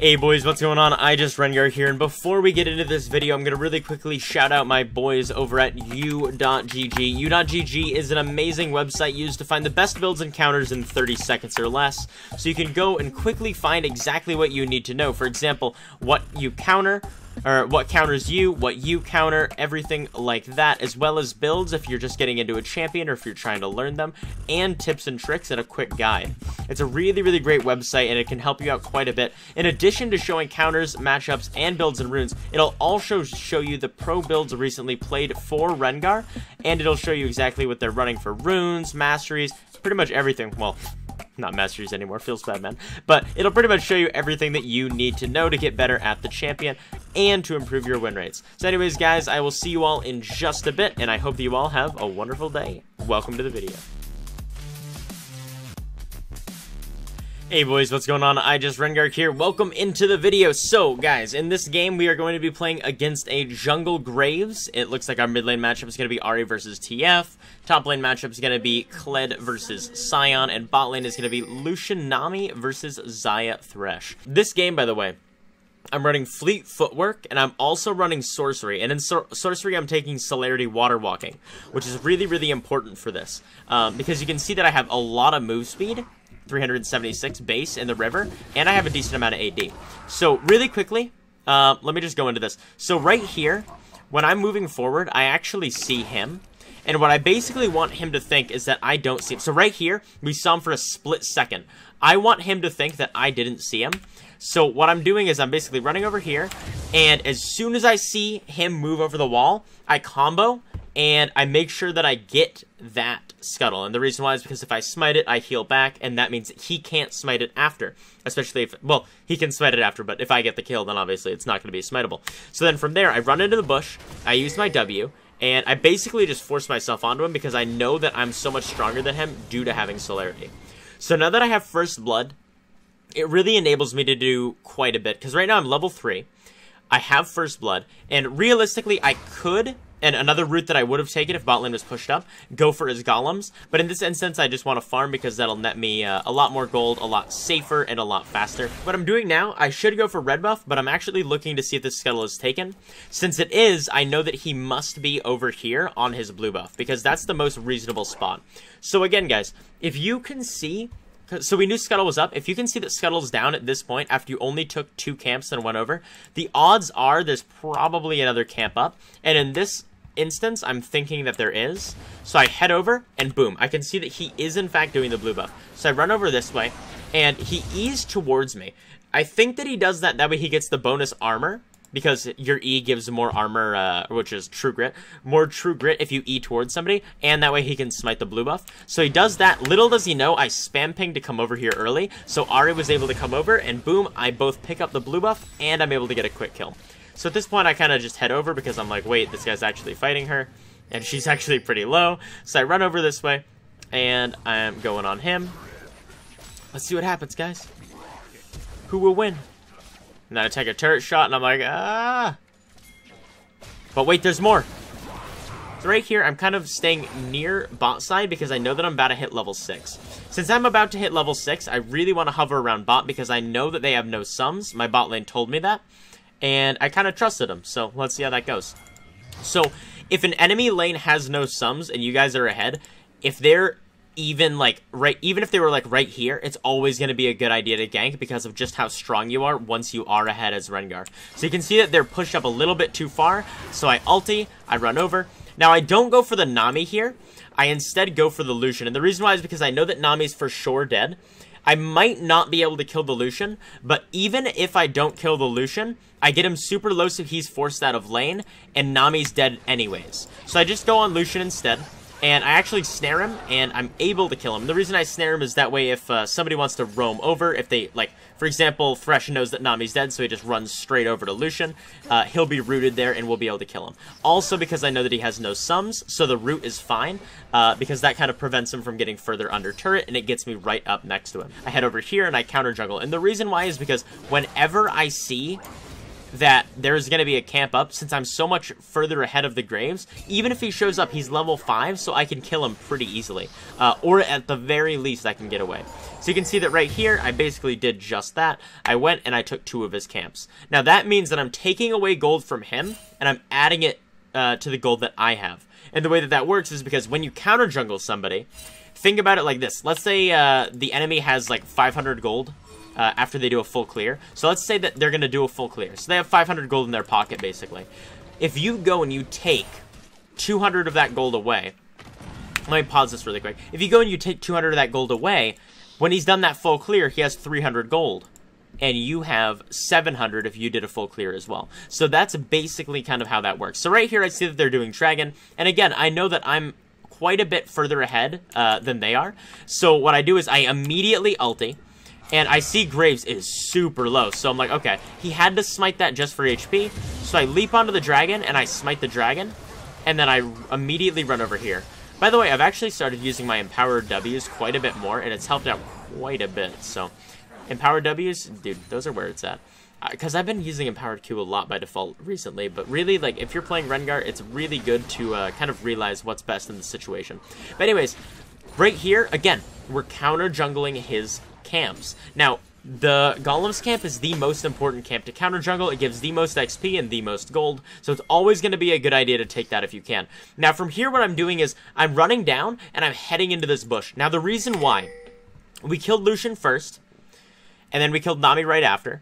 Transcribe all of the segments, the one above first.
Hey boys, what's going on? IJustRengar here, and before we get into this video, I'm going to really quickly shout out my boys over at U.GG. U.GG is an amazing website used to find the best builds and counters in 30 seconds or less, so you can go and quickly find exactly what you need to know. For example, what you counter, or what counters you, what you counter, everything like that, as well as builds if you're just getting into a champion or if you're trying to learn them, and tips and tricks and a quick guide. It's a really great website, and it can help you out quite a bit. In addition to showing counters, matchups, and builds and runes, it'll also show you the pro builds recently played for Rengar, and it'll show you exactly what they're running for runes, masteries, pretty much everything. Well, not masteries anymore, feels bad, man. But it'll pretty much show you everything that you need to know to get better at the champion and to improve your win rates. So anyways, guys, I will see you all in just a bit, and I hope that you all have a wonderful day. Welcome to the video. Hey boys, what's going on? IJustRengar here. Welcome into the video. So guys, in this game we are going to be playing against a Jungle Graves. It looks like our mid lane matchup is going to be Ahri versus TF. Top lane matchup is going to be Kled versus Sion, and bot lane is going to be Lucian Nami versus Xayah Thresh. This game, by the way, I'm running Fleet Footwork, and I'm also running Sorcery. And in Sorcery, I'm taking Celerity Water Walking, which is really important for this. Because you can see that I have a lot of move speed, 376 base in the river, and I have a decent amount of AD. So really quickly, let me just go into this. So right here, when I'm moving forward, I actually see him. And what I basically want him to think is that I don't see him. So right here, we saw him for a split second. I want him to think that I didn't see him. So what I'm doing is I'm basically running over here, and as soon as I see him move over the wall, I combo, and I make sure that I get that scuttle. And the reason why is because if I smite it, I heal back, and that means that he can't smite it after. Especially if, well, he can smite it after, but if I get the kill, then obviously it's not going to be smiteable. So then from there, I run into the bush, I use my W, and I basically just force myself onto him because I know that I'm so much stronger than him due to having Celerity. So now that I have First Blood, it really enables me to do quite a bit, because right now I'm level 3, I have First Blood, and realistically I could, and another route that I would have taken if bot lane was pushed up, go for his golems, but in this instance I just want to farm because that'll net me a lot more gold, a lot safer, and a lot faster. What I'm doing now, I should go for red buff, but I'm actually looking to see if this scuttle is taken. Since it is, I know that he must be over here on his blue buff, because that's the most reasonable spot. So again guys, if you can see, so we knew Scuttle was up. If you can see that Scuttle's down at this point after you only took 2 camps and went over, the odds are there's probably another camp up. And in this instance, I'm thinking that there is. So I head over, and boom, I can see that he is in fact doing the blue buff. So I run over this way, and he E's towards me. I think that he does that way he gets the bonus armor, because your E gives more armor, which is True Grit. More True Grit if you E towards somebody, and that way he can smite the blue buff. So he does that. Little does he know, I spam pinged to come over here early, so Ahri was able to come over, and boom, I both pick up the blue buff, and I'm able to get a quick kill. So at this point, I kind of just head over, because I'm like, wait, this guy's actually fighting her, and she's actually pretty low. So I run over this way, and I'm going on him. Let's see what happens, guys. Who will win? And then I take a turret shot, and I'm like, ah. But wait, there's more. So right here, I'm kind of staying near bot side because I know that I'm about to hit level 6. Since I'm about to hit level 6, I really want to hover around bot because I know that they have no sums. My bot lane told me that. And I kind of trusted them. So let's see how that goes. So if an enemy lane has no sums and you guys are ahead, if they're even if they were like right here, it's always going to be a good idea to gank because of just how strong you are once you are ahead as Rengar. So you can see that they're pushed up a little bit too far, so I ulti, I run over. Now I don't go for the Nami here, I instead go for the Lucian, and the reason why is because I know that Nami's for sure dead. I might not be able to kill the Lucian, but even if I don't kill the Lucian, I get him super low so he's forced out of lane, and Nami's dead anyways. So I just go on Lucian instead. And I actually snare him, and I'm able to kill him. The reason I snare him is that way if somebody wants to roam over, if they, like, for example, Thresh knows that Nami's dead, so he just runs straight over to Lucian. He'll be rooted there, and we'll be able to kill him. Also, because I know that he has no sums, so the root is fine, because that kind of prevents him from getting further under turret, and it gets me right up next to him. I head over here, and I counter juggle. And the reason why is because whenever I see that there's going to be a camp up since I'm so much further ahead of the Graves. Even if he shows up, he's level 5, so I can kill him pretty easily. Or at the very least, I can get away. So you can see that right here, I basically did just that. I went and I took 2 of his camps. Now that means that I'm taking away gold from him, and I'm adding it to the gold that I have. And the way that that works is because when you counter jungle somebody, think about it like this. Let's say the enemy has like 500 gold. After they do a full clear. So let's say that they're going to do a full clear. So they have 500 gold in their pocket, basically. If you go and you take 200 of that gold away, let me pause this really quick. If you go and you take 200 of that gold away, when he's done that full clear, he has 300 gold. And you have 700 if you did a full clear as well. So that's basically kind of how that works. So right here, I see that they're doing Dragon. And again, I know that I'm quite a bit further ahead than they are. So what I do is I immediately ulti. And I see Graves is super low, so I'm like, okay, he had to smite that just for HP. So I leap onto the dragon, and I smite the dragon, and then I immediately run over here. By the way, I've actually started using my Empowered Ws quite a bit more, and it's helped out quite a bit. So, Empowered Ws, dude, those are where it's at. Because I've been using Empowered Q a lot by default recently, but really, like, if you're playing Rengar, it's really good to kind of realize what's best in the situation. But anyways, right here, again, we're counter-jungling his camps. Now, the Golem's camp is the most important camp to counter jungle. It gives the most XP and the most gold, so it's always going to be a good idea to take that if you can. Now, from here, what I'm doing is I'm running down and I'm heading into this bush. Now, the reason why, we killed Lucian first, and then we killed Nami right after.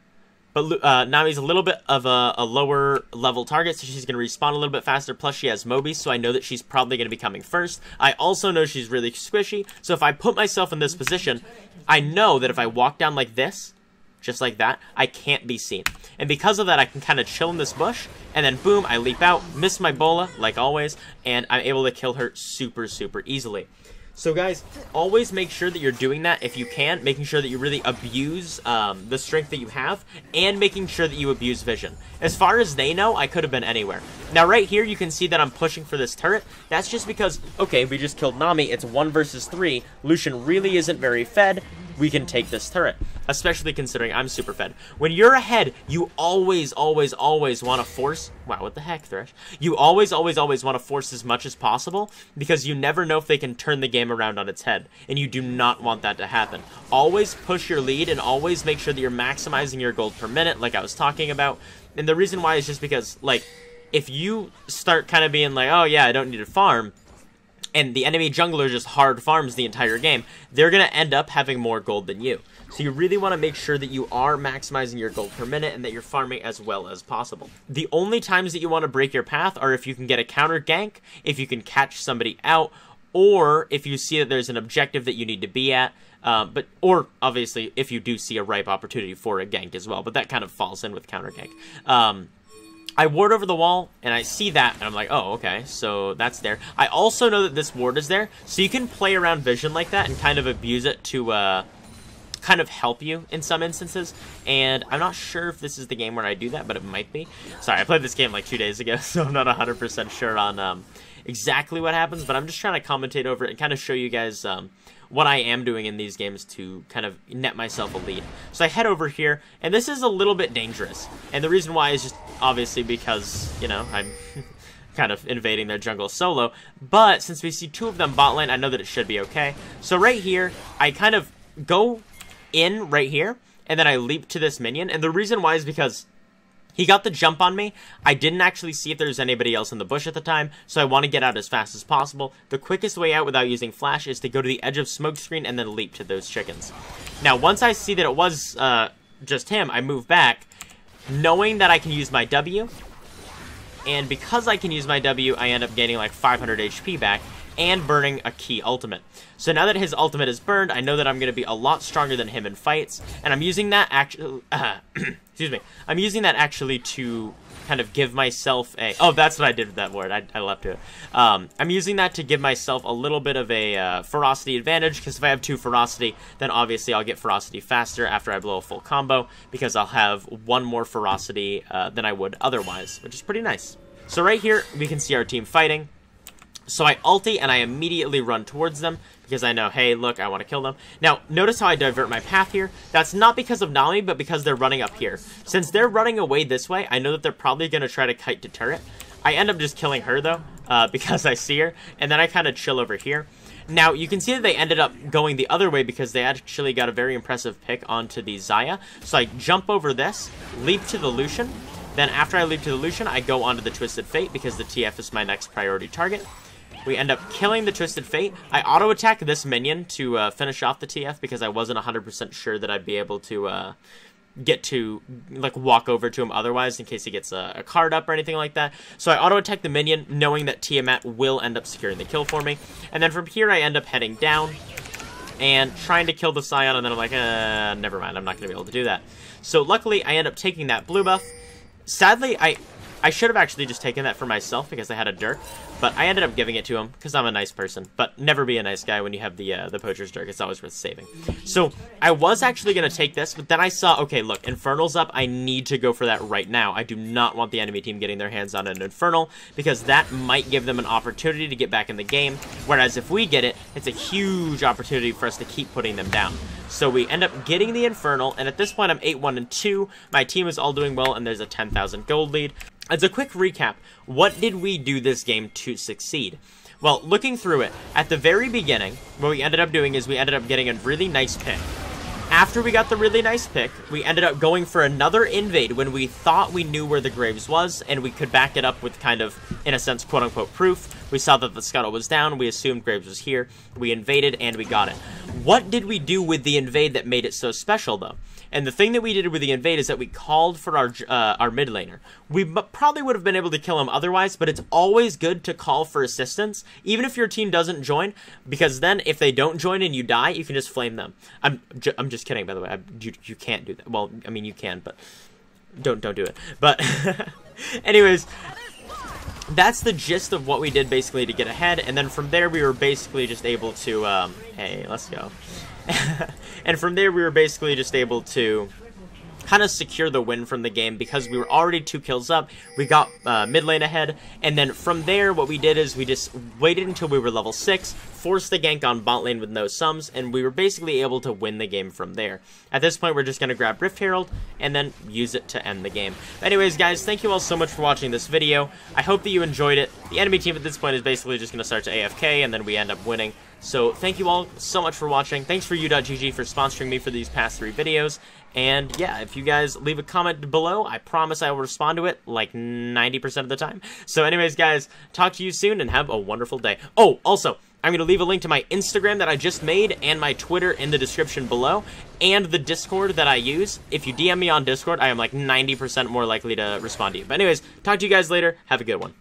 But Nami's a little bit of a lower level target, so she's going to respawn a little bit faster, plus she has Moby, so I know that she's probably going to be coming first. I also know she's really squishy, so if I put myself in this position, I know that if I walk down like this, just like that, I can't be seen. And because of that, I can kind of chill in this bush, and then boom, I leap out, miss my bola, like always, and I'm able to kill her super, super easily. So guys, always make sure that you're doing that if you can, making sure that you really abuse the strength that you have, and making sure that you abuse vision. As far as they know, I could have been anywhere. Now right here, you can see that I'm pushing for this turret. That's just because, okay, we just killed Nami, it's 1 versus 3, Lucian really isn't very fed, we can take this turret. Especially considering I'm super fed. When you're ahead, you always, always, always want to force... Wow, what the heck, Thresh? You always, always, always want to force as much as possible, because you never know if they can turn the game around on its head, and you do not want that to happen. Always push your lead, and always make sure that you're maximizing your gold per minute, like I was talking about. And the reason why is just because, like, if you start kind of being like, oh yeah, I don't need to farm, and the enemy jungler just hard farms the entire game, they're going to end up having more gold than you. So you really want to make sure that you are maximizing your gold per minute and that you're farming as well as possible. The only times that you want to break your path are if you can get a counter gank, if you can catch somebody out, or if you see that there's an objective that you need to be at, or obviously if you do see a ripe opportunity for a gank as well, but that kind of falls in with counter gank. I ward over the wall, and I see that, and I'm like, oh, okay, so that's there. I also know that this ward is there, so you can play around vision like that and kind of abuse it to kind of help you in some instances, and I'm not sure if this is the game where I do that, but it might be. Sorry, I played this game like 2 days ago, so I'm not 100% sure on exactly what happens, but I'm just trying to commentate over it and kind of show you guys what I am doing in these games to kind of net myself a lead. So I head over here, and this is a little bit dangerous. And the reason why is just obviously because, you know, I'm kind of invading their jungle solo. But since we see 2 of them bot lane, I know that it should be okay. So right here, I kind of go in right here, and then I leap to this minion. And the reason why is because he got the jump on me. I didn't actually see if there was anybody else in the bush at the time, so I want to get out as fast as possible. The quickest way out without using flash is to go to the edge of smoke screen and then leap to those chickens. Now, once I see that it was just him, I move back, knowing that I can use my W. And because I can use my W, I end up gaining like 500 HP back and burning a key ultimate. So now that his ultimate is burned, I know that I'm going to be a lot stronger than him in fights, and I'm using that actually, excuse me, I'm using that actually to kind of give myself a, oh, that's what I did with that word, I left it. I'm using that to give myself a little bit of a ferocity advantage, because if I have 2 ferocity, then obviously I'll get ferocity faster after I blow a full combo, because I'll have 1 more ferocity than I would otherwise, which is pretty nice. So right here, we can see our team fighting. So I ulti and I immediately run towards them because I know, hey, look, I want to kill them. Now, notice how I divert my path here. That's not because of Nami, but because they're running up here. Since they're running away this way, I know that they're probably going to try to kite to turret. I end up just killing her, though, because I see her, and then I kind of chill over here. Now, you can see that they ended up going the other way because they actually got a very impressive pick onto the Xayah. So I jump over this, leap to the Lucian. Then after I leap to the Lucian, I go onto the Twisted Fate because the TF is my next priority target. We end up killing the Twisted Fate. I auto-attack this minion to finish off the TF because I wasn't 100% sure that I'd be able to get to, like, walk over to him otherwise in case he gets a card up or anything like that. So I auto-attack the minion knowing that Tiamat will end up securing the kill for me. And then from here I end up heading down and trying to kill the Scion, and then I'm like, never mind, I'm not going to be able to do that. So luckily I end up taking that blue buff. Sadly, I should have actually just taken that for myself because I had a Dirk, but I ended up giving it to him because I'm a nice person. But never be a nice guy when you have the Poacher's Dirk. It's always worth saving. So I was actually going to take this, but then I saw, okay, look, Infernal's up. I need to go for that right now. I do not want the enemy team getting their hands on an Infernal because that might give them an opportunity to get back in the game, whereas if we get it, it's a huge opportunity for us to keep putting them down. So we end up getting the Infernal, and at this point I'm 8-1-2. My team is all doing well, and there's a 10,000 gold lead. As a quick recap, what did we do this game to succeed? Well, looking through it, at the very beginning, what we ended up doing is we ended up getting a really nice pick. After we got the really nice pick, we ended up going for another invade when we thought we knew where the Graves was, and we could back it up with kind of, in a sense, quote-unquote proof. We saw that the scuttle was down, we assumed Graves was here, we invaded, and we got it. What did we do with the invade that made it so special, though? And the thing that we did with the invade is that we called for our mid laner. We probably would have been able to kill him otherwise, but it's always good to call for assistance, even if your team doesn't join, because then if they don't join and you die, you can just flame them. I'm just kidding, by the way. You can't do that. Well, I mean, you can, but don't do it. But anyways, that's the gist of what we did basically to get ahead, and then from there we were basically just able to, hey, let's go. And from there we were basically just able to kind of secure the win from the game because we were already 2 kills up. We got mid lane ahead, and then from there what we did is we just waited until we were level 6, forced the gank on bot lane with no sums, and we were basically able to win the game from there. At this point we're just going to grab Rift Herald and then use it to end the game. But anyways guys, thank you all so much for watching this video. I hope that you enjoyed it. The enemy team at this point is basically just going to start to AFK, and then we end up winning. So thank you all so much for watching. Thanks for U.GG for sponsoring me for these past 3 videos. And yeah, if you guys leave a comment below, I promise I will respond to it like 90% of the time. So anyways, guys, talk to you soon and have a wonderful day. Oh, also, I'm going to leave a link to my Instagram that I just made and my Twitter in the description below and the Discord that I use. If you DM me on Discord, I am like 90% more likely to respond to you. But anyways, talk to you guys later. Have a good one.